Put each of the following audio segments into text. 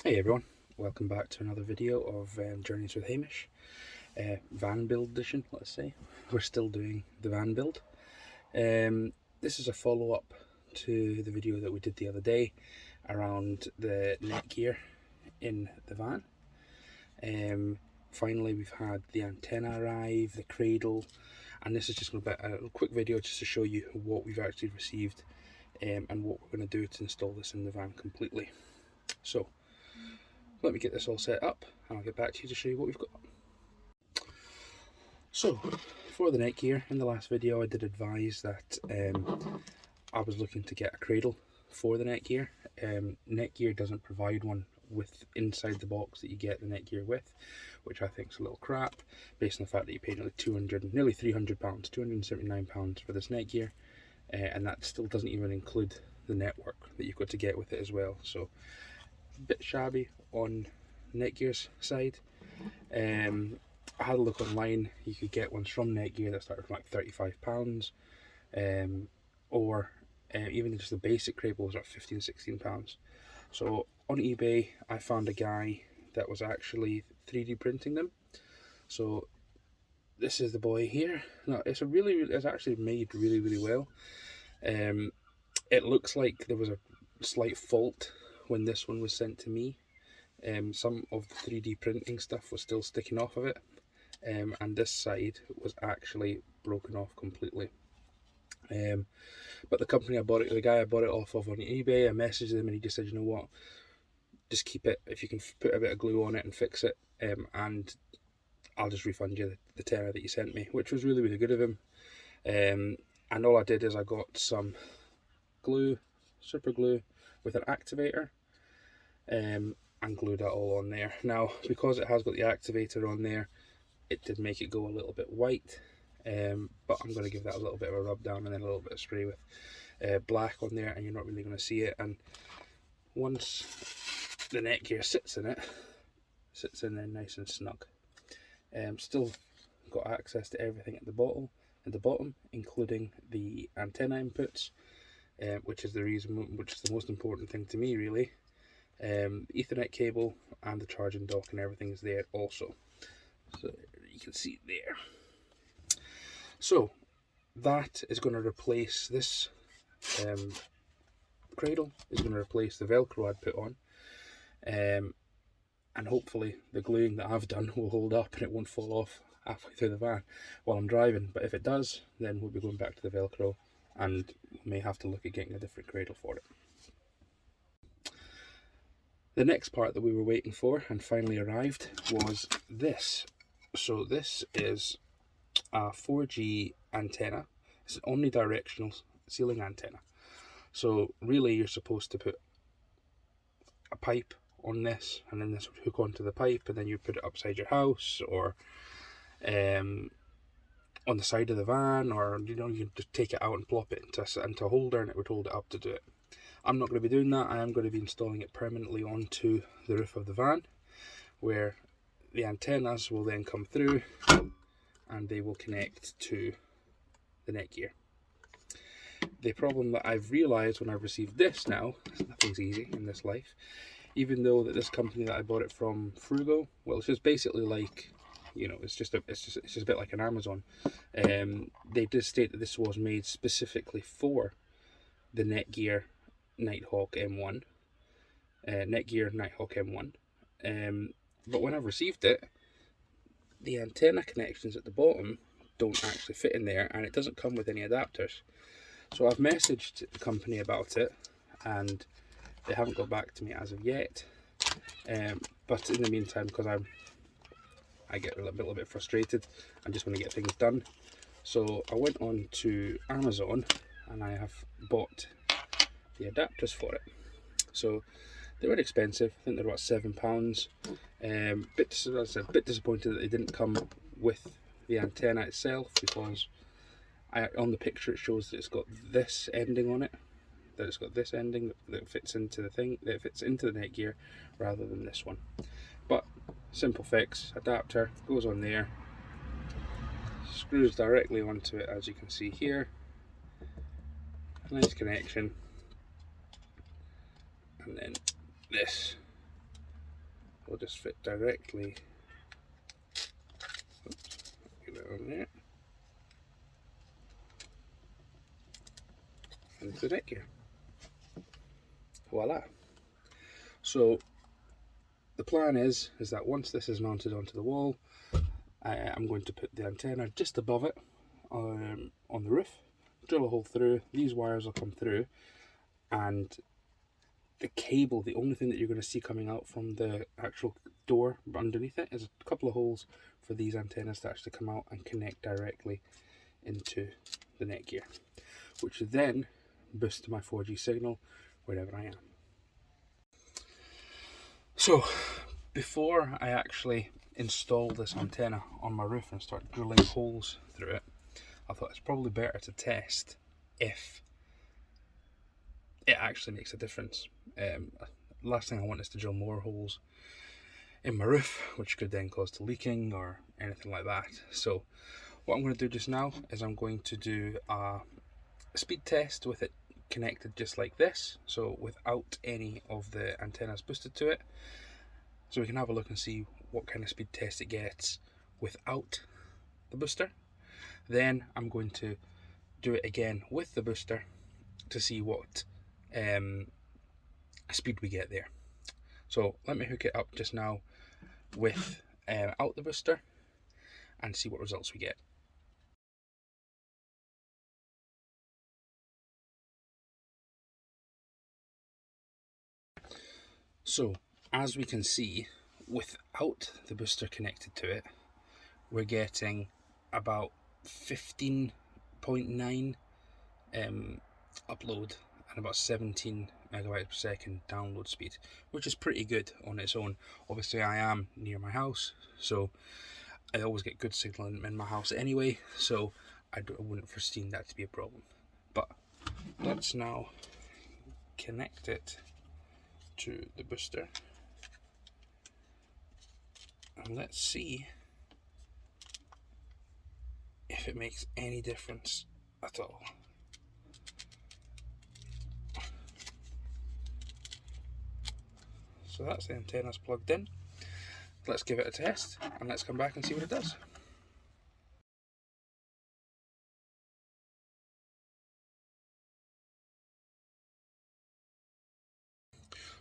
Hey everyone, welcome back to another video of Journeys with Hamish, van build edition, let's say. We're still doing the van build. This is a follow-up to the video that we did the other day around the netgear in the van. Finally we've had the antenna arrive, the cradle, and this is just going to be a quick video just to show you what we've actually received and what we're going to do to install this in the van completely. So let me get this all set up and I'll get back to you to show you what we've got. So for the netgear, in the last video I did advise that I was looking to get a cradle for the netgear. Netgear doesn't provide one with inside the box that you get the netgear with, which I think is a little crap based on the fact that you pay nearly £300, £279 for this netgear, and that still doesn't even include the network that you've got to get with it as well. So a bit shabby on Netgear's side. I had a look online. You could get ones from Netgear that started from like £35, or even just the basic cables are £15–16. So on eBay I found a guy that was actually 3D printing them. So this is the boy here. Now it's actually made really well. It looks like there was a slight fault when this one was sent to me. Some of the 3D printing stuff was still sticking off of it, and this side was actually broken off completely. But the company the guy I bought it off of on eBay, I messaged him and he just said, you know what, just keep it. If you can put a bit of glue on it and fix it, and I'll just refund you the tenner that you sent me, which was really good of him. And all I did is I got some glue, super glue with an activator, and glued that all on there. Now because it has got the activator on there, it did make it go a little bit white, but I'm going to give that a little bit of a rub down and then a little bit of spray with black on there, and you're not really going to see it. And once the netgear sits in there nice and snug. Still got access to everything at the bottom, including the antenna inputs, which is the most important thing to me really. Ethernet cable and the charging dock and everything is there also, so you can see there. So that is going to replace this cradle, is going to replace the velcro I'd put on, and hopefully the gluing that I've done will hold up and it won't fall off halfway through the van while I'm driving. But if it does, then we'll be going back to the velcro and we may have to look at getting a different cradle for it. The next part that we were waiting for and finally arrived was this. So this is a 4G antenna. It's an omnidirectional ceiling antenna. So really you're supposed to put a pipe on this, and then this would hook onto the pipe, and then you put it upside your house or on the side of the van, or you can just take it out and plop it into a holder and it would hold it up to do it. I'm not going to be doing that. I am going to be installing it permanently onto the roof of the van, where the antennas will then come through and they will connect to the netgear. The problem that I've realised when I've received this now, nothing's easy in this life, even though that this company that I bought it from, Frugo, well, it's just basically like, it's just a bit like an Amazon. They did state that this was made specifically for the Netgear Nighthawk M1, Netgear Nighthawk M1. But when I've received it, the antenna connections at the bottom don't actually fit in there, and it doesn't come with any adapters. So I've messaged the company about it, and they haven't got back to me as of yet. But in the meantime, because I get a little bit frustrated and just want to get things done, so I went on to Amazon and I have bought the adapters for it. So they weren't expensive. I think they're about £7. As I said, a bit disappointed that they didn't come with the antenna itself, because on the picture it shows that it's got this ending on it, that fits into the thing, that fits into the netgear rather than this one. But simple fix, adapter goes on there, screws directly onto it, as you can see here. Nice connection, and then this will just fit directly, get it on there, into the neck gear. Voila. So the plan is that once this is mounted onto the wall, I'm going to put the antenna just above it on the roof, drill a hole through, these wires will come through, and the cable, the only thing that you're going to see coming out from the actual door underneath it is a couple of holes for these antennas to actually come out and connect directly into the netgear, which then boosts my 4G signal wherever I am. So before I actually install this antenna on my roof and start drilling holes through it, I thought it's probably better to test if it actually makes a difference. Last thing I want is to drill more holes in my roof, which could then cause to leaking or anything like that. So what I'm going to do just now is I'm going to do a speed test with it connected just like this, so without any of the antennas boosted to it, so we can have a look and see what kind of speed test it gets without the booster. Then I'm going to do it again with the booster to see what speed we get there. So let me hook it up just now with out the booster and see what results we get. So as we can see, without the booster connected to it, we're getting about 15.9 upload and about 17 megabytes per second download speed, which is pretty good on its own. Obviously I am near my house, so I always get good signal in my house anyway, so I wouldn't foresee that to be a problem. But let's now connect it to the booster and let's see if it makes any difference at all. So that's the antennas plugged in. Let's give it a test and let's come back and see what it does.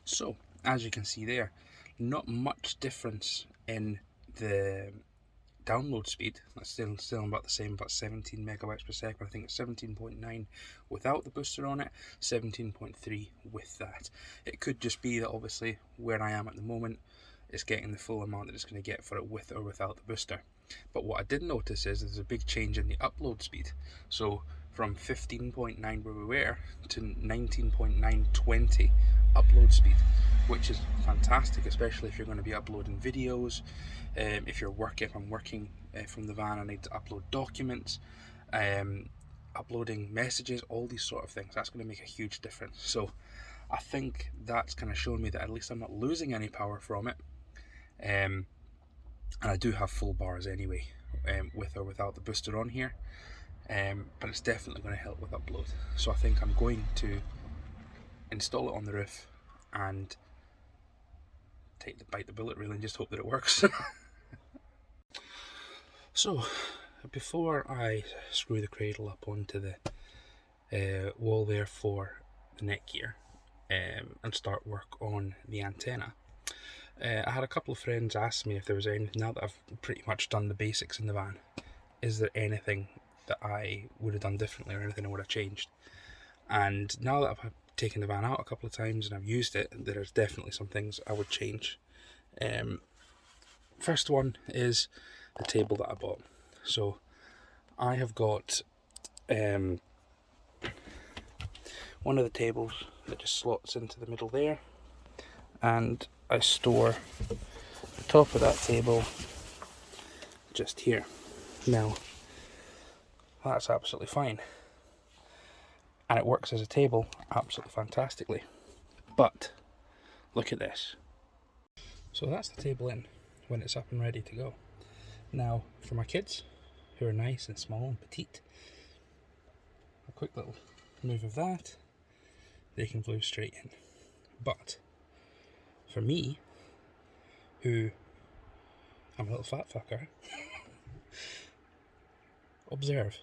So as you can see there, not much difference in the download speed. That's still about the same, about 17 megabytes per second. I think it's 17.9 without the booster on it, 17.3 with that. It could just be that obviously where I am at the moment is getting the full amount that it's going to get for it with or without the booster. But what I did notice is there's a big change in the upload speed. So from 15.9 where we were to 19.920 upload speed, which is fantastic, especially if you're going to be uploading videos. If I'm working from the van, I need to upload documents, uploading messages, all these sort of things. That's going to make a huge difference. So I think that's kind of shown me that at least I'm not losing any power from it. And I do have full bars anyway, with or without the booster on here. But it's definitely going to help with upload. So I think I'm going to install it on the roof and bite the bullet really and just hope that it works. So before I screw the cradle up onto the wall there for the netgear and start work on the antenna, I had a couple of friends ask me if there was anything, now that I've pretty much done the basics in the van, is there anything that I would have done differently or anything I would have changed? And now that I've taken the van out a couple of times and I've used it, there's definitely some things I would change. First one is the table that I bought. So I have got one of the tables that just slots into the middle there, and I store the top of that table just here. Now that's absolutely fine and it works as a table absolutely fantastically, but look at this. So that's the table in when it's up and ready to go. Now for my kids who are nice and small and petite, a quick little move of that, they can move straight in. But for me, who I'm a little fat fucker, observe.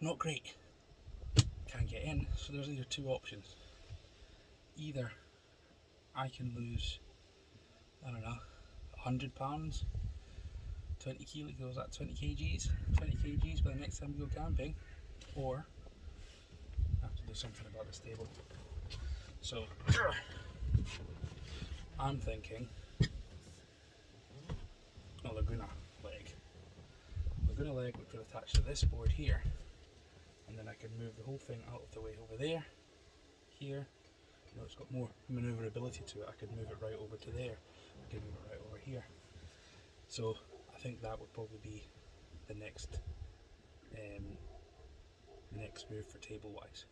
Not great. Can't get in, so there's either two options. Either I can lose, I don't know, £100, 20 kilos, at 20 kgs, 20 kgs by the next time we go camping, or I have to do something about this table. So I'm thinking a Laguna leg. Laguna leg which will attach to this board here, and then I can move the whole thing out of the way over there, here. You know, it's got more manoeuvrability to it. I could move it right over to there. I could move it right over here. So I think that would probably be the next move for table wise.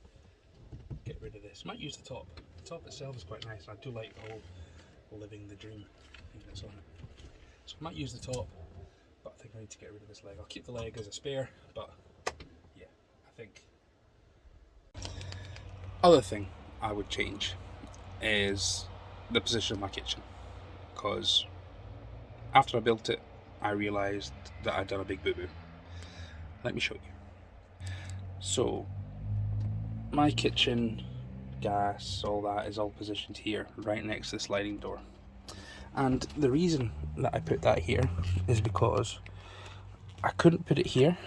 Get rid of this. Might use the top. The top itself is quite nice. I do like the whole living the dream thing that's on it. So I might use the top, but I think I need to get rid of this leg. I'll keep the leg as a spare, but yeah, I think. Other thing I would change is the position of my kitchen, because after I built it I realised that I'd done a big boo-boo. Let me show you. So my kitchen, gas, all that is all positioned here right next to the sliding door, and the reason that I put that here is because I couldn't put it here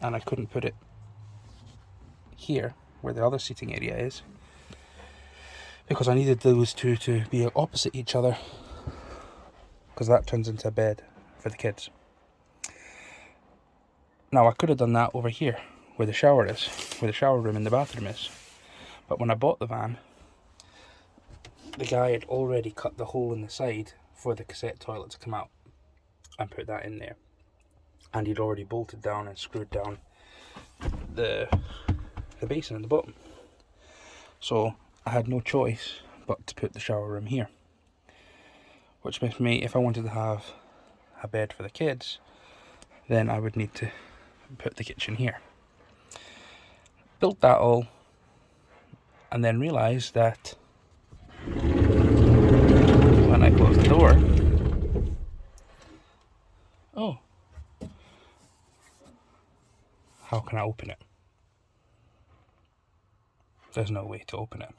and I couldn't put it here where the other seating area is, because I needed those two to be opposite each other, because that turns into a bed for the kids. Now I could have done that over here where the shower is, where the shower room and the bathroom is, but when I bought the van, the guy had already cut the hole in the side for the cassette toilet to come out and put that in there, and he'd already bolted down and screwed down the basin in the bottom. So I had no choice but to put the shower room here, which makes me, if I wanted to have a bed for the kids, then I would need to put the kitchen here. Built that all, and then realised that when I close the door, oh, how can I open it? There's no way to open it.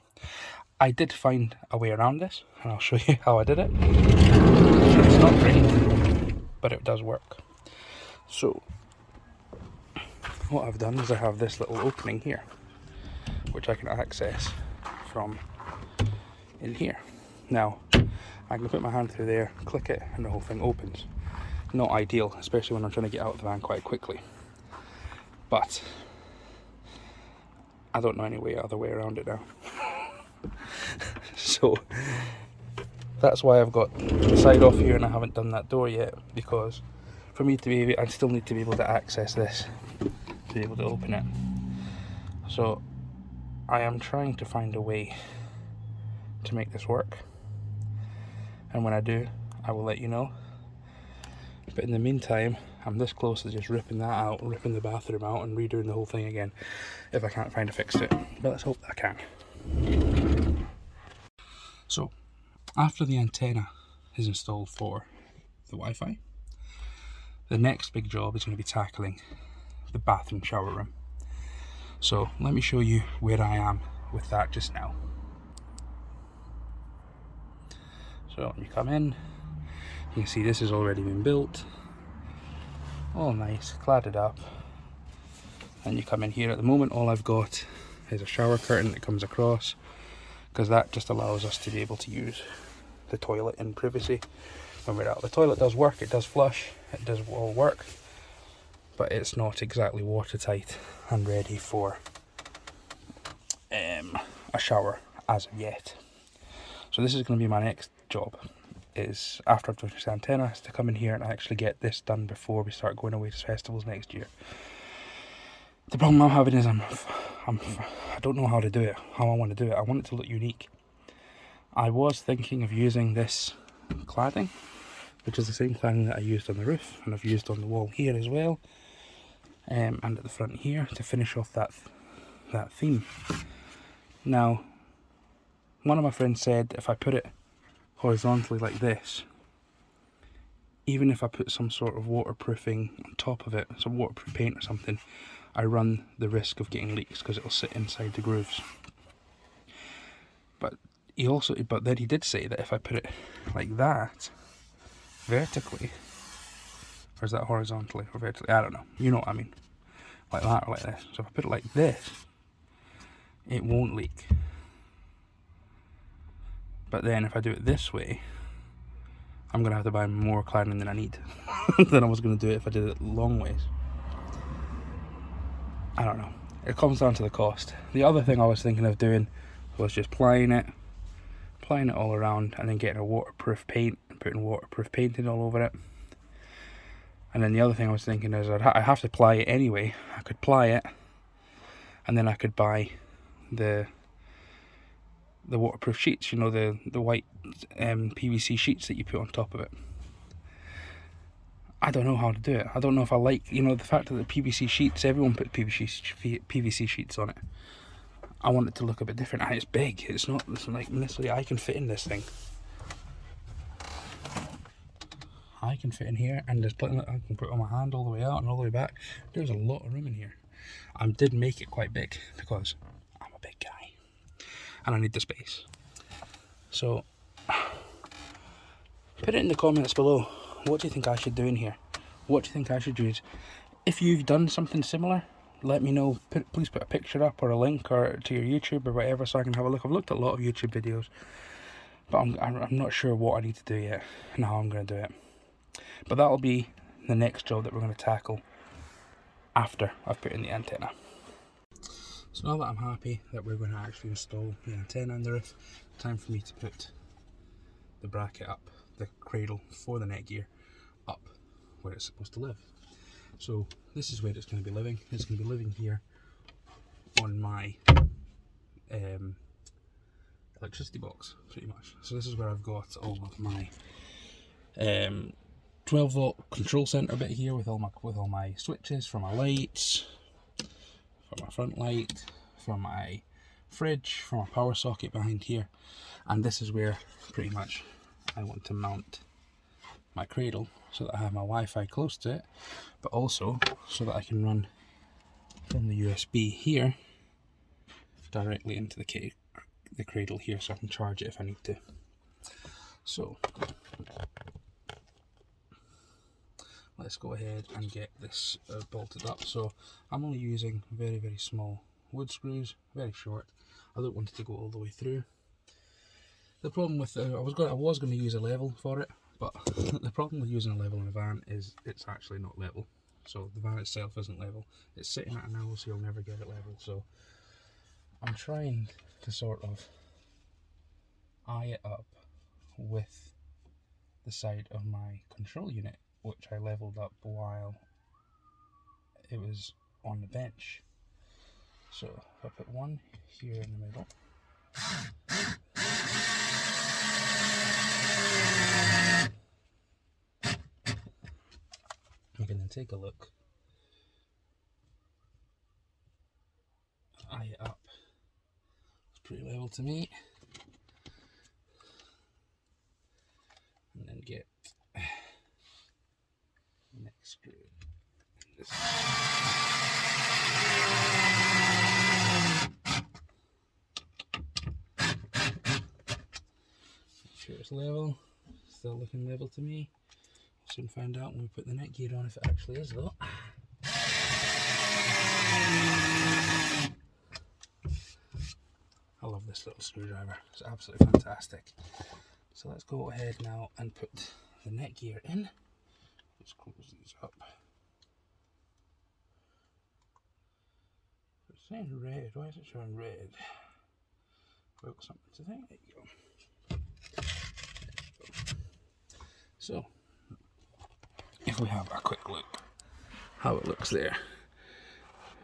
I did find a way around this, and I'll show you how I did it. It's not great, but it does work. So what I've done is I have this little opening here, which I can access from in here. Now I can put my hand through there, click it, and the whole thing opens. Not ideal, especially when I'm trying to get out of the van quite quickly, but I don't know any other way around it now. So that's why I've got the side off here and I haven't done that door yet, because for me to be able, I still need to be able to access this to be able to open it. So I am trying to find a way to make this work, and when I do, I will let you know. But in the meantime, I'm this close to just ripping that out, ripping the bathroom out and redoing the whole thing again if I can't find a fix to it. But let's hope that I can. So after the antenna is installed for the Wi-Fi, the next big job is going to be tackling the bathroom shower room. So let me show you where I am with that just now. So when you come in, you can see this has already been built, all nice, cladded up, and you come in here. At the moment all I've got is a shower curtain that comes across, because that just allows us to be able to use the toilet in privacy when we're out. The toilet does work, it does flush, it does all work, but it's not exactly watertight and ready for a shower as of yet. So this is going to be my next job, is after I've done this antenna, is to come in here and actually get this done before we start going away to festivals next year. The problem I'm having is I don't know how to do it, how I want to do it. I want it to look unique. I was thinking of using this cladding, which is the same cladding that I used on the roof, and I've used on the wall here as well, and at the front here, to finish off that theme. Now, one of my friends said if I put it horizontally like this, even if I put some sort of waterproofing on top of it, some waterproof paint or something, I run the risk of getting leaks because it'll sit inside the grooves. But then he did say that if I put it like that, vertically, or is that horizontally or vertically? I don't know. You know what I mean. Like that or like this. So if I put it like this, it won't leak. But then if I do it this way, I'm going to have to buy more cladding than I need than I was going to do it if I did it long ways. I don't know. It comes down to the cost. The other thing I was thinking of doing was just plying it all around, and then getting a waterproof paint and putting waterproof painting all over it. And then the other thing I was thinking is I have to ply it anyway. I could ply it, and then I could buy the waterproof sheets, you know, the white PVC sheets that you put on top of it. I don't know how to do it. I don't know if I like, you know, the fact that the PVC sheets, everyone put PVC sheets on it. I want it to look a bit different, and it's big. It's like necessarily I can fit in this thing. I can fit in here, and there's plenty. I can put it on my hand all the way out and all the way back. There's a lot of room in here. I did make it quite big because I'm a big guy and I need the space. So put it in the comments below. What do you think I should do in here? What do you think I should use? If you've done something similar, let me know. Please put a picture up or a link or to your YouTube or whatever, so I can have a look. I've looked at a lot of YouTube videos, but I'm not sure what I need to do yet and how I'm going to do it. But that'll be the next job that we're going to tackle after I've put in the antenna. So now that I'm happy that we're going to actually install the antenna on the roof, time for me to put the bracket up, the cradle for the netgear, up where it's supposed to live. So this is where it's going to be living. It's going to be living here on my electricity box, pretty much. So this is where I've got all of my 12 volt control center bit here with all my switches for my lights, for my front light, for my fridge, for my power socket behind here. And this is where pretty much I want to mount my cradle, so that I have my Wi-Fi close to it, but also so that I can run from the USB here directly into the cradle here, so I can charge it if I need to. So let's go ahead and get this bolted up. So I'm only using very, very small wood screws, very short. I don't want it to go all the way through. The problem with I was going to use a level for it, but the problem with using a level in a van is it's actually not level. So the van itself isn't level. It's sitting at an angle, so you'll never get it level. So I'm trying to sort of eye it up with the side of my control unit, which I leveled up while it was on the bench. So if I put one here in the middle, we can then take a look, eye it up. It's pretty level to me. And then get the next screw. Make sure it's level. Still looking level to me. Soon find out when we put the netgear on if it actually is though. I love this little screwdriver. It's absolutely fantastic. So let's go ahead now and put the netgear in. Let's close these up. It's saying red. Why is it showing red? Broke something today. There you go. So, if we have a quick look how it looks there.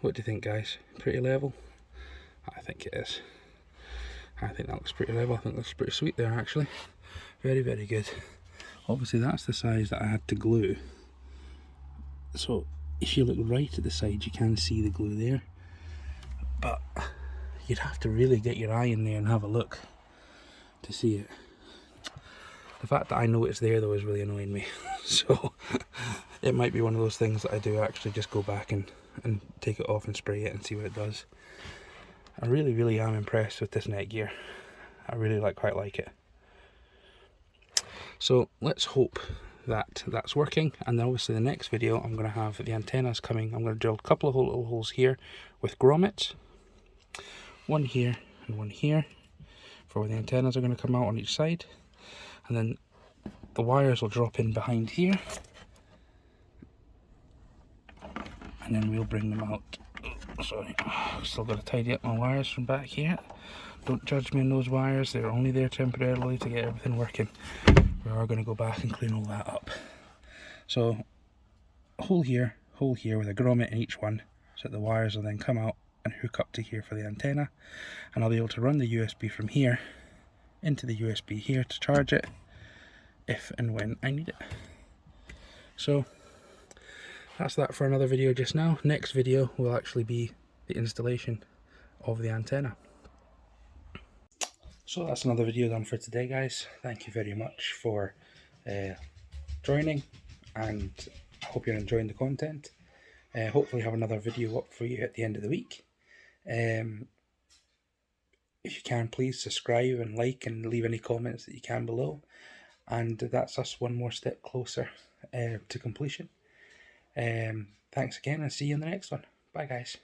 What do you think, guys? Pretty level? I think it is. I think that looks pretty level. I think that looks pretty sweet there actually. Very, very good. Obviously that's the size that I had to glue. So if you look right at the side, you can see the glue there. But you'd have to really get your eye in there and have a look to see it. The fact that I know it's there though is really annoying me. So it might be one of those things that I do actually just go back and take it off and spray it and see what it does. I really, really am impressed with this netgear. I really quite like it. So let's hope that that's working, and then obviously the next video I'm going to have the antennas coming. I'm going to drill a couple of little holes here with grommets, one here and one here, for where the antennas are going to come out on each side, and then the wires will drop in behind here, and then we'll bring them out. Oh, sorry, still got to tidy up my wires from back here. Don't judge me on those wires, they're only there temporarily to get everything working. We are going to go back and clean all that up. So hole here with a grommet in each one, so that the wires will then come out and hook up to here for the antenna, and I'll be able to run the USB from here into the USB here to charge it if and when I need it. So that's that for another video just now. Next video will actually be the installation of the antenna. So that's another video done for today, guys. Thank you very much for joining, and I hope you're enjoying the content. Hopefully have another video up for you at the end of the week. If you can, please subscribe and like and leave any comments that you can below, and that's us one more step closer to completion. Thanks again, and see you in the next one. Bye guys.